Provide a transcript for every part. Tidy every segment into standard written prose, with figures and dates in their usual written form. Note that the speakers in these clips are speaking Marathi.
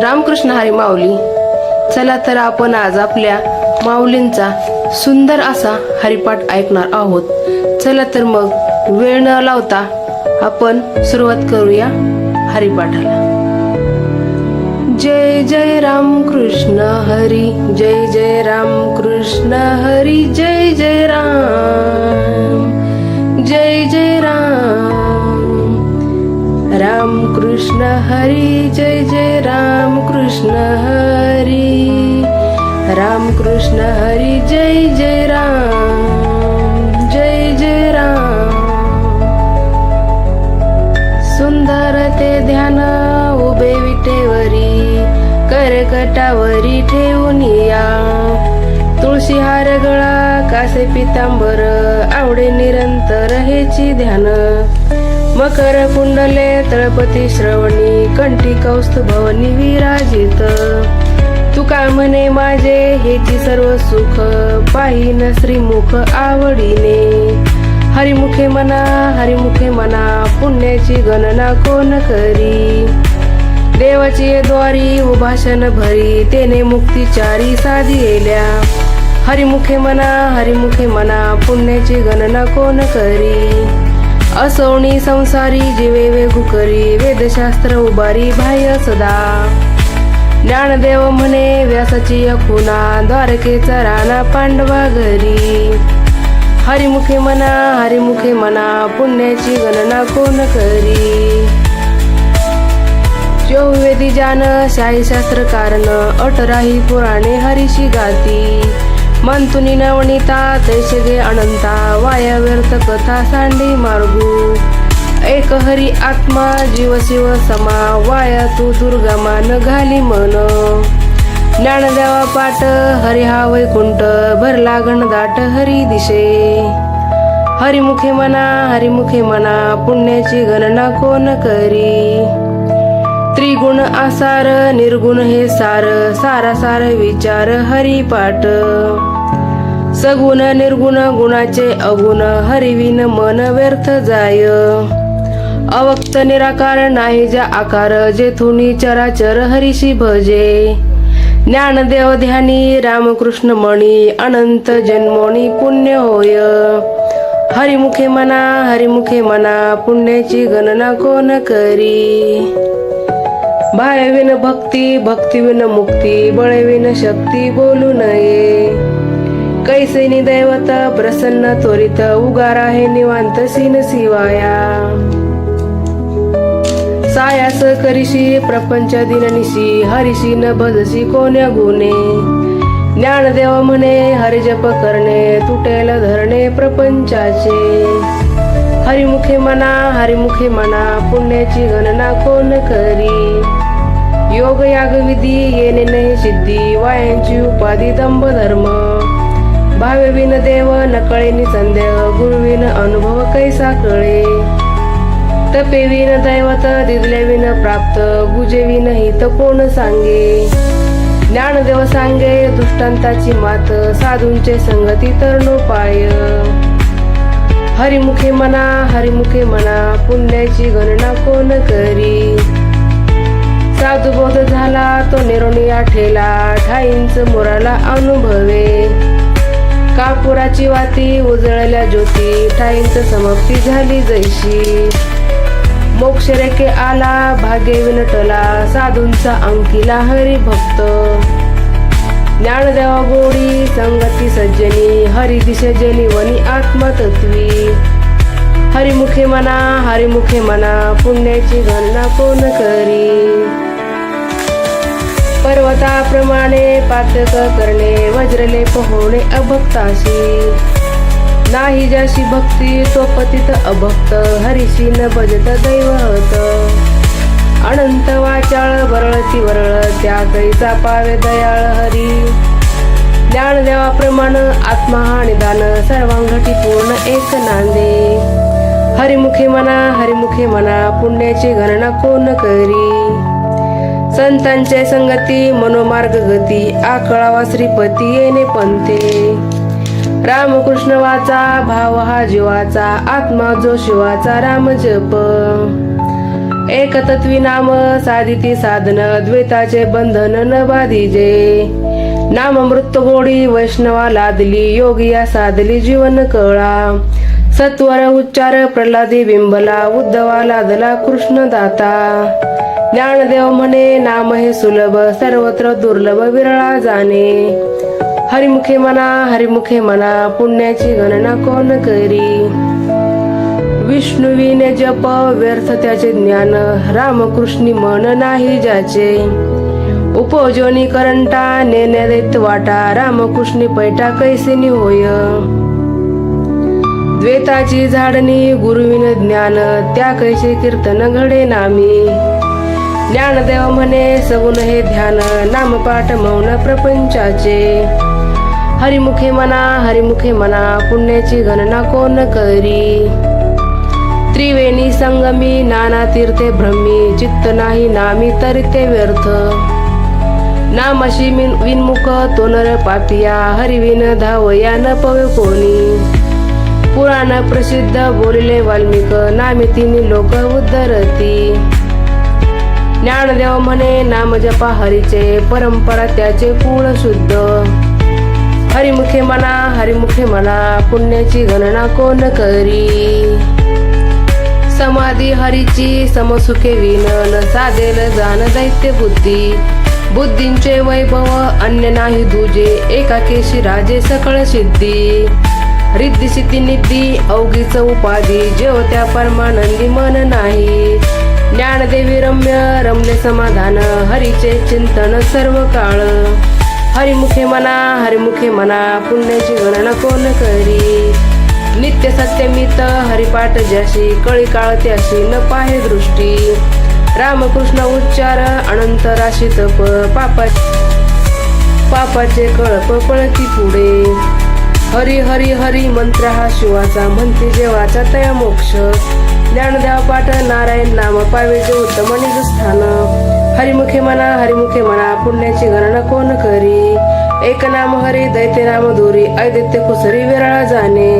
रामकृष्ण हरी माऊली. चला तर आपण आज आपल्या माऊलींचा सुंदर असा हरिपाठ ऐकणार आहोत. चला तर मग वेळ न लावता आपण सुरुवात करूया हरिपाठाला. जय जय राम कृष्ण हरी, जय जय राम कृष्ण हरी, जय जय राम, जय जय राम. राम कृष्ण हरी, जय जय राम कृष्ण हरी, राम कृष्ण हरी, जय जय राम, जय जय राम. सुंदर ते ध्यान उभे विटेवरी, करकटावरी ठेवून या. तुळशी हार गळा कासे पितांबर, आवडे निरंतर हेची ध्यान. मकर कुंडले तळपती श्रवणी, कंठी कौस्तुभवनी विराजित. तुका म्हणे माझे हेची सर्व सुख, पाहिन श्रीमुख आवडीने. हरिमुखे मना, हरिमुखे मना, पुण्याची गणना कोण करी. देवाची द्वारी उभाषण भरी, तेने मुक्तिचारी साधिएल्या. हरिमुखे मना, हरिमुखे मना, पुण्याची गणना कोण करी. असोणी संसारी जीवे वेगू करी, वेदशास्त्र उभारी बाह्य सदा. ज्ञानदेव म्हणे व्यासाची अखुना, द्वारकेचा राणा पांडवा घरी. हरिमुखे मना, हरिमुखे मना, पुण्याची गणना कोण करी. चौवेदी जान शाही शास्त्र कारण, अठराही पुराणे हरीशी गाती. मंतुनी नवनीता तैसे गे अनंता, वाया व्यर्थ कथा सांडी मार्गू. एक हरी आत्मा जीव शिव समा, वाया तू दुर्गमा न घाली मन. ज्ञानदेवा पाठ हरी हा वैकुंठ, भरला घनदाट हरी दिशे. हरिमुखे मना, हरिमुखे मना, पुण्याची गणना कोण करी. त्रिगुण आसार निर्गुण हे सार, सारासार विचार हरिपाठ. सगुण निर्गुण गुणाचे अगुण, हरिविन मन व्यर्थ जाय. अवक्त निराकार नाही ज्या आकार, जेथुनी चराचर हरिशी भजे. ज्ञानदेव ध्यानी रामकृष्ण मणी, अनंत जन्मोनी पुण्य होय. हरिमुखे मना, हरिमुखे मना, पुण्याची गणना कोण करी. भायविन भक्ती, भक्तिविन मुक्ती, बळविन शक्ती बोलू नये. कैसेनी दैवत प्रसन्न त्वरित, उगारा हे निवांत सीन शिवाया. सायास करिशी प्रपंच दिननिशी, हरिशी न भजशी कोण्या गुणे. ज्ञानदेव म्हणे हरिजप करणे, तुटेल धरणे प्रपंचाचे. हरिमुखे मना, हरिमुखे मना, पुण्याची गणना कोण करी. योग याग विधी येणे नाही सिद्धी, वायांची उपाधी दंभ धर्म. भावेविन देव नकळेनी संदेह, गुरुविन अनुभव कैसा कळे. तपेविन दैवत दिदलेविन प्राप्त, गुजेविन हित कोण सांगे. ज्ञानदेव सांगे दृष्टांताची मात, साधूंचे संगती तरणोपाय. हरिमुखे मना, हरिमुखे मना, पुण्याची गणना कोण करी. साधू बोध झाला तो निरोणी आठेला, ठाईंच मोराला अनुभवे. कापुराची वाती उजळल्या ज्योती, ठाईंच समाप्ती झाली जैशी. मोक्ष रेखे आला भाग्य विनटला, साधूंचा अंकिला हरिभक्त. ज्ञानदेवा गोडी संगती सज्जनी, हरी दिशे जनी वनी आत्मतत्वी. हरिमुखे मना, हरिमुखे मना, पुण्याची गणना कोण करी. पर्वताप्रमाणे पातक करणे, वज्रलेप होणे अभक्ताशी. नाही ज्याशी भक्ती तो पतित अभक्त, हरिशी न भजत दैवत. अनंत वाचाळ वरळती वरळ, त्या कैसा पावे दयाळ हरी. ज्ञानदेवाप्रमाण आत्मा हा निदान, सर्वांगठी पूर्ण एक नांदे. हरिमुखे मना, हरिमुखे मना, पुण्याची गणना कोण करी. संतांचे संगती मनोमार्ग गती, आकळावा श्रीपती येणे पंथे. रामकृष्ण वाचा भाव हा जीवाचा, आत्मा जो शिवाचा राम जप. एक तत्वी नाम साधिती साधन द्वैताचे बंधन न बाधिजे. नाम मृत गोडी वैष्णवा लादली योगिया साधली जीवन कळा. सत्वर उच्चार प्रल्हादी बिंबला उद्धवा लादला कृष्ण दाता. ज्ञानदेव म्हणे नाम हे सुलभ सर्वत्र दुर्लभ विरळा जाणे. हरिमुखे म्हणा हरिमुखे म्हणा पुण्याची गणना कोण करी. विष्णुविने जप व्यर्थ त्याचे ज्ञान रामकृष्णी मन नाही ज्याचे. उपजोनी करंटा नेण्या दैत वाटा रामकृष्णी पैठा कैसेनी होय. द्वैताची झाडणी गुरुविन ज्ञान त्या कैसे कीर्तन घडे नामी. ज्ञानदेव म्हणे सगुण हे ध्यान नामपाठ मौन प्रपंचाचे. हरिमुखे म्हणा पुण्याची गणना कोण करी. त्रिवेणी संगमी नाना तीर्थे भ्रमी चित्त नाही नामी तरी ते व्यर्थ. नामशी विनमुख तो नर पापिया हरिविन धावया न पवे कोणी. पुराण प्रसिद्ध बोलिले वाल्मिक नामे तिन्ही लोक उद्धरती. ज्ञानदेव म्हणे नाम जपा हरीचे परंपरा त्याचे कुळ शुद्ध. हरिमुखे म्हणा पुण्याची गणना कोण करी. समाधी हरीची समसुखे विनन साधेल जाण दैत्य बुद्धी. बुद्धींचे वैभव अन्य नाही दुजे एकाकेशी राजे सकळ सिद्धी. रिद्धी सिद्धी निद्धी अवघीच उपाधी जेव त्या परमानंदी मन नाही. ज्ञानदेवी रम्य रमले समाधान हरीचे चिंतन सर्व काळ. हरिमुखे म्हणा पुण्याची गणना कोण करी. नित्य सत्यमित हरिपाठ ज्याशी कळी काळ त्याशी न पाहे दृष्टी. रामकृष्ण उच्चार अनंत राशी तप पापाचे कळप पळती पुढे. हरी हरी हरी मंत्र हा शिवाचा म्हणते जेवाचा तया मोक्ष. ज्ञानदेव पाठ नारायण नाम पावे जे उत्तम निज स्थान. हरिमुखे म्हणा पुण्याची गणना कोण करी. एक नाम हरी दैत्य नाम दूरी अदैत्य कुसरी विरळा जाणे.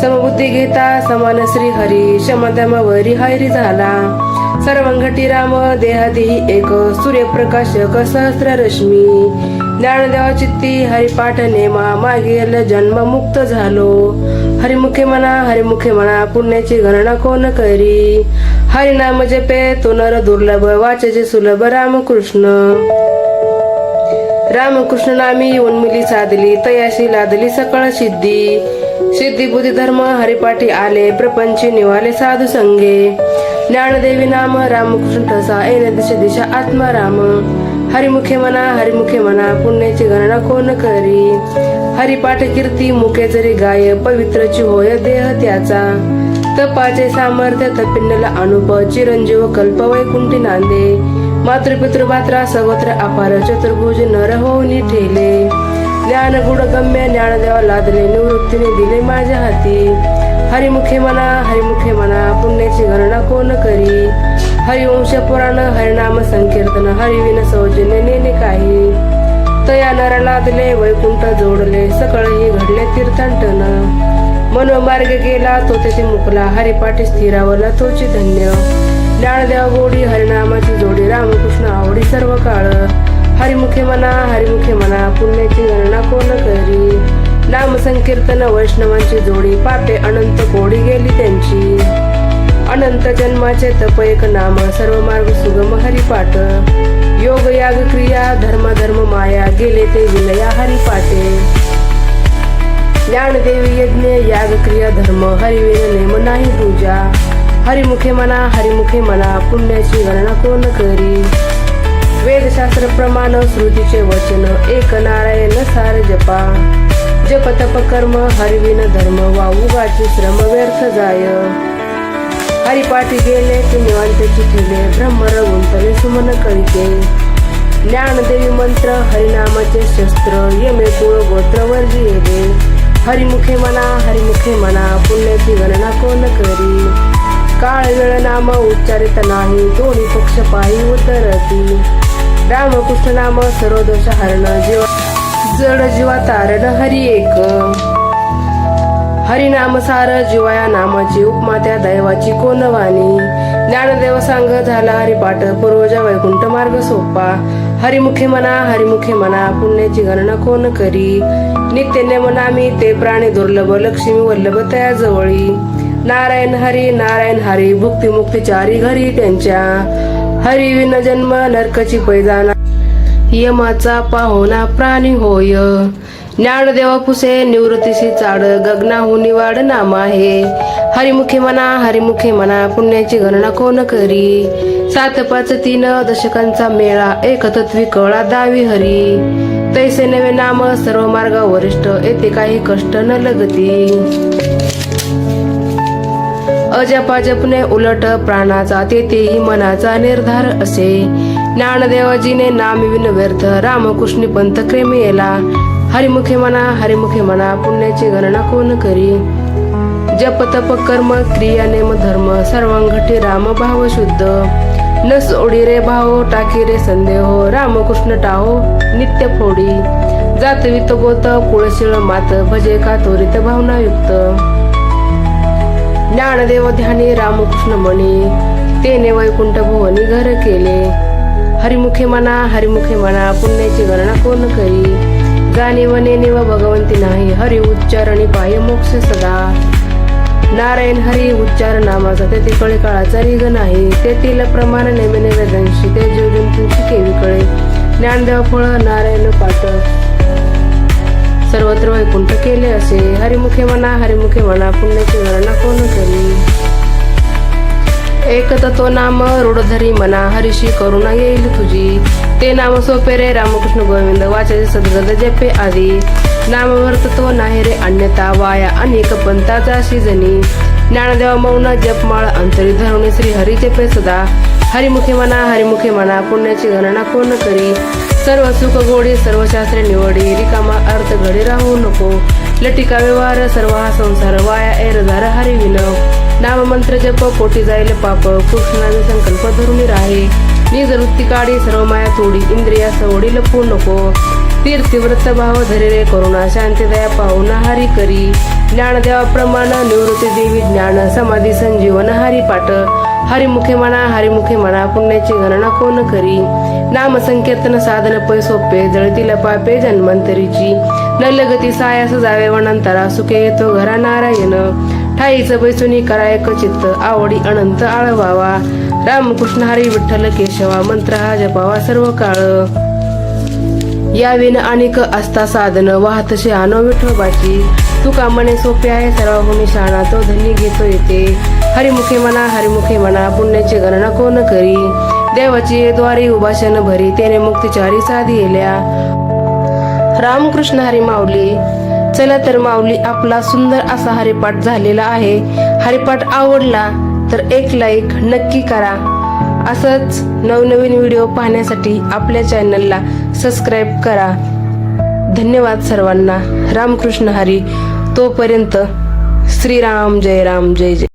समबुद्धी घेता समान श्री हरी क्षमतामावरी हैरी झाला. सर्वंगटी राम देहादेही एक सूर्यप्रकाशक सहस्र रश्मी. ज्ञानदेवा चित्ती हरिपाठ नेमा मागेल जन्म मुक्त झालो. हरिमुखे म्हणा पुण्याची गणना कोण करी. हरिनाम जपे तो नर दुर्लभ वाचचे सुलभ रामकृष्ण. रामकृष्ण नामी उन्मिली साधली तयाशी लादली सकळ सिद्धी. सिद्धी बुद्धी धर्म हरिपाठी आले प्रपंची निवाले साधू संगे. ज्ञानदेवी नाम रामकृष्ण ठसा येणे दिशा आत्माराम. हरिमुखे म्हणा पुण्याची गणना कोण करी. हरिपाठ कीर्ती मुखे जरी गाय पवित्रची होय देह त्याचा. तपाचे सामर्थ्य तपिन्नला अनुप चिरंजीव कल्प वैकुंठी नांदे. मातृपितृ मात्रा सगोत्र अपार चतुर्भुज नर होऊनी ठेले. ज्ञान गुणगम्य ज्ञानदेवा लादले निवृत्तीने दिले माझ्या हाती. हरिमुखे म्हणा पुण्याची गणना कोण करी. हरिवंश पुराण हरिनाम संकीर्तन हरिविन सौजन्य नेणे काही. तया नरा लादले वैकुंठ जोडले सकळही घडले तीर्थाटन. मनोमार्ग गेला तो तेथे मुकला हरिपाठी स्थिरावला तोची धन्य. ज्ञानदेव गोडी हरिनामाची जोडी रामकृष्ण आवडी सर्व काळ. हरिमुखे म्हणा पुण्याची गणना कोण करी. नाम संकीर्तन वैष्णवांची जोडी पापे अनंत कोडी गेली त्यांची. अनंत जन्माचे तप एक नाम सर्व मार्ग सुगम हरिपाठ. योग याग क्रिया धर्म माया गेले ते विलया हरिपाठे. ज्ञानदेवी यज्ञ याग क्रिया धर्म हरिविन नेम नाही पूजा. हरिमुखे म्हणा पुण्याची गणना कोण करी. वेदशास्त्र प्रमाण श्रुतीचे वचन एक नारायण सार जपा. जप तप कर्म हरिविन धर्म वा उगाची श्रम व्यर्थ जाय. हरिपाठी गेले की निवांतची ठेले ब्रह्मर गुंतले सुमन कळीते. ज्ञानदेवी मंत्र हरिनामाचे शस्त्र यमे कुळ गोत्र वर्जी येले. हरिमुखे म्हणा पुण्याची गणना कोण करी. काळ वेळ नाम उच्चारित नाही दोन्ही पक्ष पायी उतरती. रामकृष्ण नाम सर्व दोष हरण जड जीवा तारण हरी एक. हरिनाम सार जीवाया नामाची उपमा त्या दैवाची कोण वाणी. ज्ञानदेव सांग झाला हरिपाठ, पूर्वजा वैकुंठ मार्ग सोपा. हरिमुखे म्हणा पुण्याची गणना कोण करी. नित्य नेम नामी ते प्राणी दुर्लभ, लक्ष्मी वल्लभ तया जवळी. नारायण हरी भुक्ती मुक्ती चारी घरी त्यांच्या. हरी विन जन्म नरकची पैजाना, यमाचा पाहुणा प्राणी होय. ज्ञानदेव पुसे निवृत्तीशी चाड, गगनाहून निवाड नाम आहे. हरिमुखे म्हणा पुण्याची गणना कोण करी. 7 5 3 दशकांचा मेळा, एक तत्वी कळा दावी हरी. तैसे नवे नाम सर्व मार्गा वरिष्ठ, येथे काही कष्ट न लगती. अजपाजपने उलट प्राणाचा, तेथेही मनाचा निर्धार असे. ज्ञानदेवाजीने नाम विन व्यर्थ, रामकृष्णी पंथ क्रेमियेला. हरिमुखे म्हणा पुण्याची गणना कोण करी. जप तप कर्म क्रिया नेम धर्म, सर्वांगठी राम भाव शुद्ध. न सोडी रे भाव टाकी रे संदेह, रामकृष्ण टाहो नित्य फोडी. जात वित गोत कुळशीळ मात, भजे का त्वरित भावनायुक्त. ज्ञानदेव ध्यानी रामकृष्ण मणी, तेने वैकुंठ भुवनी घर केले. हरिमुखे म्हणा पुण्याची गणना कोण करी. जाणीव नेणीव भगवंती नाही, हरी उच्चारणी पाय मोक्ष सदा. नारायण हरी उच्चार नामाचा, तेथे कळे काळाचा रिग नाही. तेथील प्रमाण नेमेने वेदांशी, ते जीवजंतूंची केवी कळे. ज्ञानदेव फळ नारायण पाठ, सर्वत्र वैकुंठ केले असे. हरिमुखे म्हणा पुण्याची गणना कोण करी. एक तत्व नाम रूढधरी मना, हरीशी करुणा येईल तुझी. ते नाम सोपे रे रामकृष्ण गोविंद, वाचाचे सद्गत जपे आदी. नामवर तत्व नाही रे अन्यता, वाया अनेक पंथाचा शिजनी. ज्ञानदेव मौन जपमाळ अंतरी धरुणी, श्री हरी जपे सदा. हरिमुखे म्हणा पुण्याची गणना कोण करी. सर्व सुख गोडी सर्व शास्त्रे निवडी, रिकामा अर्थ घडी राहू नको. लटिका व्यवहार सर्व हा संसार, वाया एरधार हरिविन. नाम मंत्र जप पोटी जाईल पाप, कृष्णाने संकल्प धरुणी राहे. निज वृत्ती काढी सर्व माया तोडी, इंद्रिया सवडी लपू नको. तीर्थव्रत भाव धरे रे करुणा, शांती दया पाहुणा हरी करी. ज्ञानदेवा प्रमाण निवृत्ती देवी ज्ञान, समाधी संजीवन हरी पाठ. हरिमुखे म्हणा पुण्याची गणना कोण करी. नाम संकीर्तन साधन पै सोपे, जळतील पापे जन्मांतरीची. न लगती सायास जावे वनांतरा, सुखे येतो घरा नारायण. ठाईच बैसुनी करायक चित्त, आवडी अनंत आळवावा. रामकृष्ण हरी विठ्ठल केशवा, मंत्र हा जपावा सर्व काळ. याविन अनेक असता साधन, वाहतशे आनो विठोबाची. तुका म्हणे सोपे आहे सर्वाहुनी शाणा, तो धन्य घेतो येते. हरिमुखे म्हणा पुण्याची गणना कोण करी. देवाची द्वारी उभाशन भरी, तेने मुक्तिचारी साधी येल्या. रामकृष्ण हरी माऊली. चला तर माऊली, आपला सुंदर असा हरिपाठ झालेला आहे. हरिपाठ आवडला तर एक लाईक नक्की करा. असंच नवनवीन व्हिडिओ पाहण्यासाठी आपल्या चॅनलला सबस्क्राईब करा. धन्यवाद सर्वांना. रामकृष्ण हरी. तोपर्यंत श्रीराम जय राम जय जय.